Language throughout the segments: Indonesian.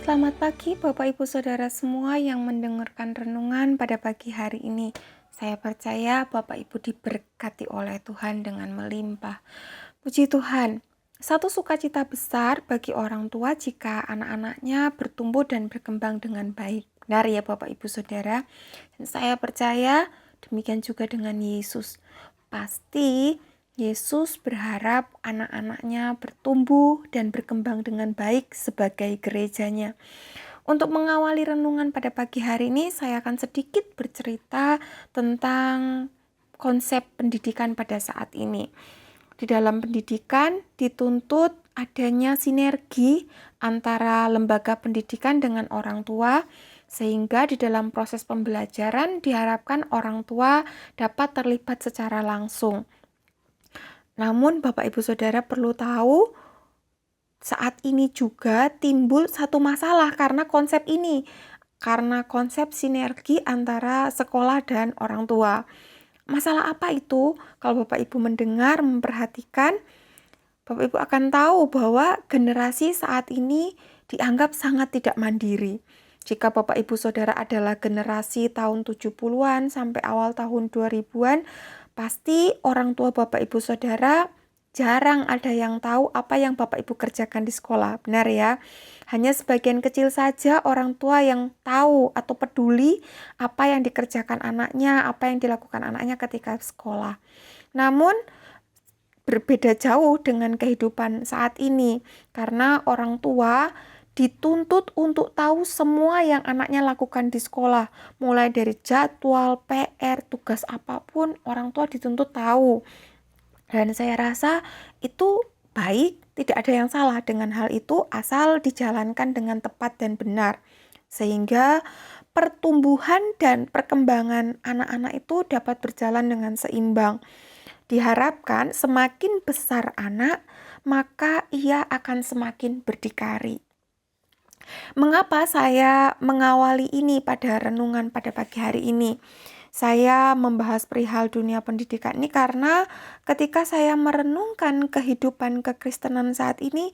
Selamat pagi Bapak Ibu Saudara semua yang mendengarkan renungan pada pagi hari ini. Saya percaya Bapak Ibu diberkati oleh Tuhan dengan melimpah. Puji Tuhan, satu sukacita besar bagi orang tua jika anak-anaknya bertumbuh dan berkembang dengan baik. Benar ya Bapak Ibu Saudara? Dan saya percaya demikian juga dengan Yesus. Pasti Yesus berharap anak-anaknya bertumbuh dan berkembang dengan baik sebagai gerejanya. Untuk mengawali renungan pada pagi hari ini, saya akan sedikit bercerita tentang konsep pendidikan pada saat ini. Di dalam pendidikan dituntut adanya sinergi antara lembaga pendidikan dengan orang tua, sehingga di dalam proses pembelajaran diharapkan orang tua dapat terlibat secara langsung. Namun Bapak Ibu Saudara perlu tahu, saat ini juga timbul satu masalah karena konsep ini. Karena konsep sinergi antara sekolah dan orang tua. Masalah apa itu? Kalau Bapak Ibu mendengar, memperhatikan, Bapak Ibu akan tahu bahwa generasi saat ini dianggap sangat tidak mandiri. Jika Bapak Ibu Saudara adalah generasi tahun 70-an sampai awal tahun 2000-an, pasti orang tua Bapak Ibu Saudara jarang ada yang tahu apa yang Bapak Ibu kerjakan di sekolah. Benar ya? Hanya sebagian kecil saja orang tua yang tahu atau peduli apa yang dikerjakan anaknya, apa yang dilakukan anaknya ketika sekolah. Namun berbeda jauh dengan kehidupan saat ini, karena orang tua dituntut untuk tahu semua yang anaknya lakukan di sekolah, mulai dari jadwal, PR, tugas apapun, orang tua dituntut tahu. Dan saya rasa itu baik, tidak ada yang salah dengan hal itu asal dijalankan dengan tepat dan benar. Sehingga pertumbuhan dan perkembangan anak-anak itu dapat berjalan dengan seimbang. Diharapkan semakin besar anak, maka ia akan semakin berdikari. Mengapa saya mengawali ini pada renungan pada pagi hari ini? Saya membahas perihal dunia pendidikan ini karena ketika saya merenungkan kehidupan kekristenan saat ini,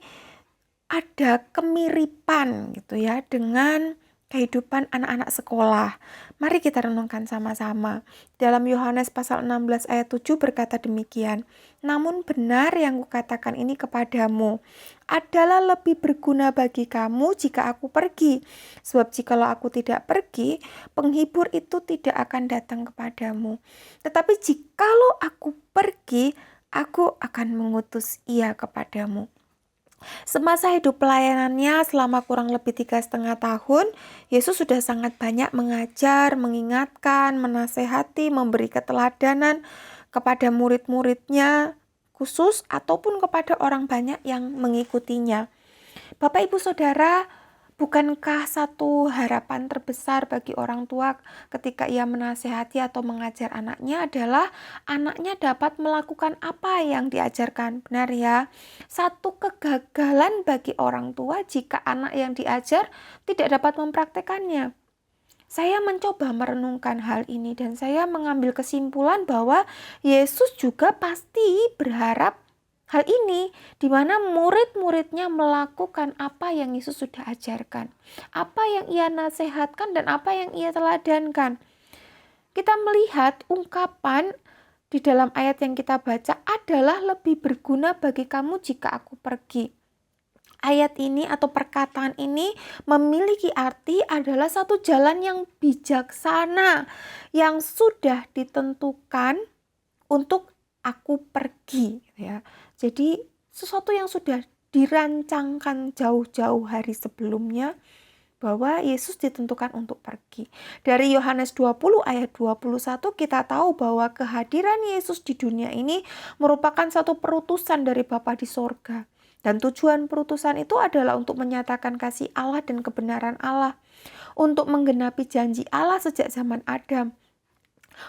ada kemiripan gitu ya dengan kehidupan anak-anak sekolah. Mari kita renungkan sama-sama. Dalam Yohanes pasal 16 ayat 7 berkata demikian, "Namun benar yang kukatakan ini kepadamu, adalah lebih berguna bagi kamu jika aku pergi. Sebab jikalau aku tidak pergi, penghibur itu tidak akan datang kepadamu. Tetapi jikalau aku pergi, aku akan mengutus ia kepadamu." Semasa hidup pelayanannya selama kurang lebih 3,5 tahun, Yesus sudah sangat banyak mengajar, mengingatkan, menasehati, memberi keteladanan kepada murid-muridnya khusus ataupun kepada orang banyak yang mengikutinya. Bapak Ibu Saudara, bukankah satu harapan terbesar bagi orang tua ketika ia menasehati atau mengajar anaknya adalah anaknya dapat melakukan apa yang diajarkan? Benar ya? Satu kegagalan bagi orang tua jika anak yang diajar tidak dapat mempraktekannya. Saya mencoba merenungkan hal ini dan saya mengambil kesimpulan bahwa Yesus juga pasti berharap hal ini, di mana murid-muridnya melakukan apa yang Yesus sudah ajarkan, apa yang ia nasihatkan dan apa yang ia teladankan. Kita melihat ungkapan di dalam ayat yang kita baca adalah lebih berguna bagi kamu jika aku pergi. Ayat ini atau perkataan ini memiliki arti adalah satu jalan yang bijaksana yang sudah ditentukan untuk aku pergi ya. Jadi sesuatu yang sudah dirancangkan jauh-jauh hari sebelumnya bahwa Yesus ditentukan untuk pergi. Dari Yohanes 20 ayat 21 kita tahu bahwa kehadiran Yesus di dunia ini merupakan satu perutusan dari Bapa di sorga. Dan tujuan perutusan itu adalah untuk menyatakan kasih Allah dan kebenaran Allah, untuk menggenapi janji Allah sejak zaman Adam,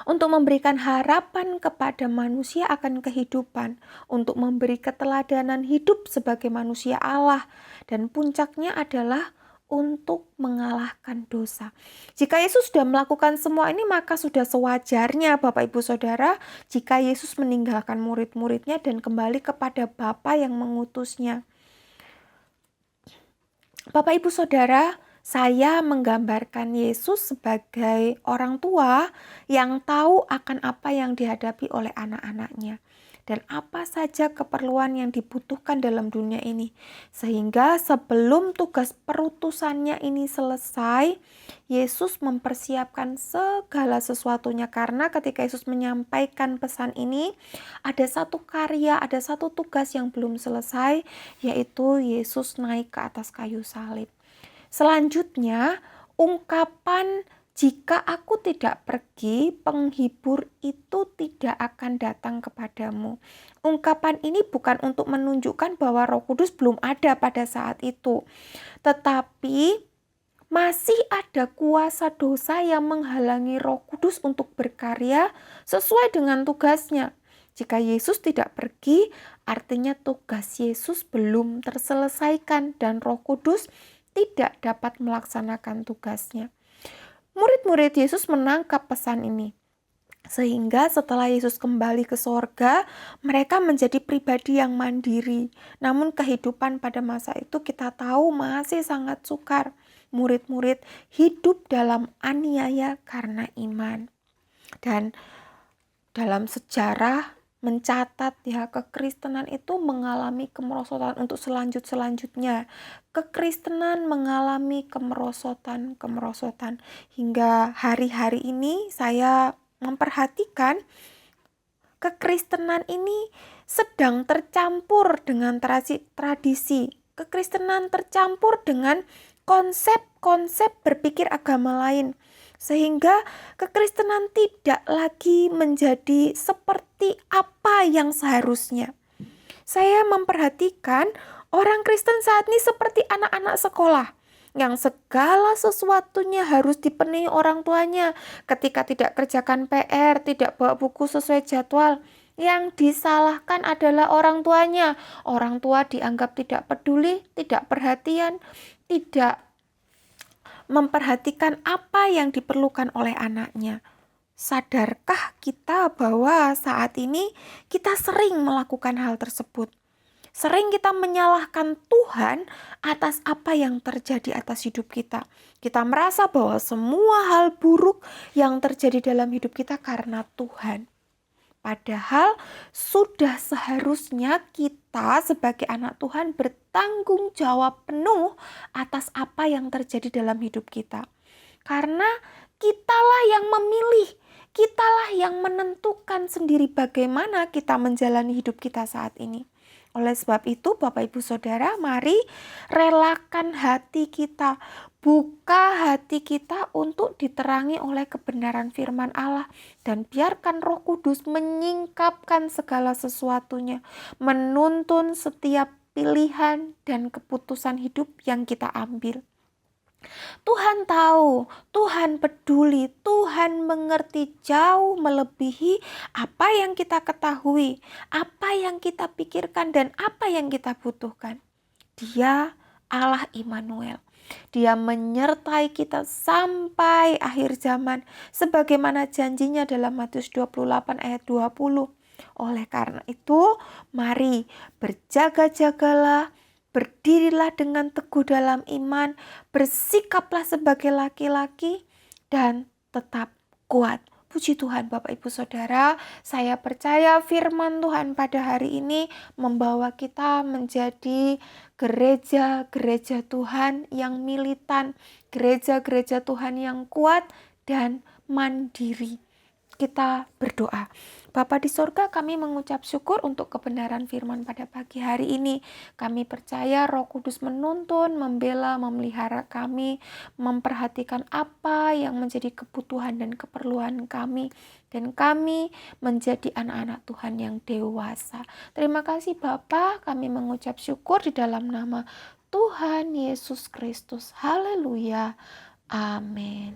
untuk memberikan harapan kepada manusia akan kehidupan, untuk memberi keteladanan hidup sebagai manusia Allah, dan puncaknya adalah untuk mengalahkan dosa. Jika Yesus sudah melakukan semua ini, maka sudah sewajarnya Bapak Ibu Saudara jika Yesus meninggalkan murid-muridnya dan kembali kepada Bapa yang mengutusnya. Bapak Ibu Saudara, saya menggambarkan Yesus sebagai orang tua yang tahu akan apa yang dihadapi oleh anak-anaknya dan apa saja keperluan yang dibutuhkan dalam dunia ini. Sehingga sebelum tugas perutusannya ini selesai, Yesus mempersiapkan segala sesuatunya, karena ketika Yesus menyampaikan pesan ini, ada satu karya, ada satu tugas yang belum selesai, yaitu Yesus naik ke atas kayu salib. Selanjutnya, ungkapan jika aku tidak pergi, penghibur itu tidak akan datang kepadamu. Ungkapan ini bukan untuk menunjukkan bahwa Roh Kudus belum ada pada saat itu, tetapi masih ada kuasa dosa yang menghalangi Roh Kudus untuk berkarya sesuai dengan tugasnya. Jika Yesus tidak pergi, artinya tugas Yesus belum terselesaikan dan Roh Kudus tidak dapat melaksanakan tugasnya. Murid-murid Yesus menangkap pesan ini. Sehingga setelah Yesus kembali ke sorga, mereka menjadi pribadi yang mandiri. Namun kehidupan pada masa itu kita tahu masih sangat sukar. Murid-murid hidup dalam aniaya karena iman. Dan dalam sejarah mencatat kekristenan itu mengalami kemerosotan untuk selanjutnya. Kekristenan mengalami kemerosotan hingga hari-hari ini saya memperhatikan kekristenan ini sedang tercampur dengan tradisi. Kekristenan tercampur dengan konsep-konsep berpikir agama lain. Sehingga kekristenan tidak lagi menjadi seperti apa yang seharusnya. Saya memperhatikan orang Kristen saat ini seperti anak-anak sekolah yang segala sesuatunya harus dipenuhi orang tuanya. Ketika tidak kerjakan PR, tidak bawa buku sesuai jadwal, yang disalahkan adalah orang tuanya. Orang tua dianggap tidak peduli, tidak perhatian, tidak memperhatikan apa yang diperlukan oleh anaknya. Sadarkah kita bahwa saat ini kita sering melakukan hal tersebut? Sering kita menyalahkan Tuhan atas apa yang terjadi atas hidup kita. Kita merasa bahwa semua hal buruk yang terjadi dalam hidup kita karena Tuhan. Padahal sudah seharusnya kita sebagai anak Tuhan bertanggung jawab penuh atas apa yang terjadi dalam hidup kita. Karena kitalah yang memilih, kitalah yang menentukan sendiri bagaimana kita menjalani hidup kita saat ini. Oleh sebab itu, Bapak Ibu Saudara, mari relakan hati kita, buka hati kita untuk diterangi oleh kebenaran firman Allah, dan biarkan Roh Kudus menyingkapkan segala sesuatunya, menuntun setiap pilihan dan keputusan hidup yang kita ambil. Tuhan tahu, Tuhan peduli, Tuhan mengerti jauh melebihi apa yang kita ketahui, apa yang kita pikirkan, dan apa yang kita butuhkan. Dia Allah Immanuel. Dia menyertai kita sampai akhir zaman, sebagaimana janjinya dalam Matius 28 ayat 20. Oleh karena itu, mari berjaga-jagalah, berdirilah dengan teguh dalam iman, bersikaplah sebagai laki-laki, dan tetap kuat. Puji Tuhan Bapak Ibu Saudara, saya percaya firman Tuhan pada hari ini membawa kita menjadi gereja-gereja Tuhan yang militan, gereja-gereja Tuhan yang kuat dan mandiri. Kita berdoa. Bapa di sorga, kami mengucap syukur untuk kebenaran firman pada pagi hari ini. Kami percaya Roh Kudus menuntun, membela, memelihara kami, memperhatikan apa yang menjadi kebutuhan dan keperluan kami, dan kami menjadi anak-anak Tuhan yang dewasa. Terima kasih Bapa, kami mengucap syukur di dalam nama Tuhan Yesus Kristus. Haleluya. Amin.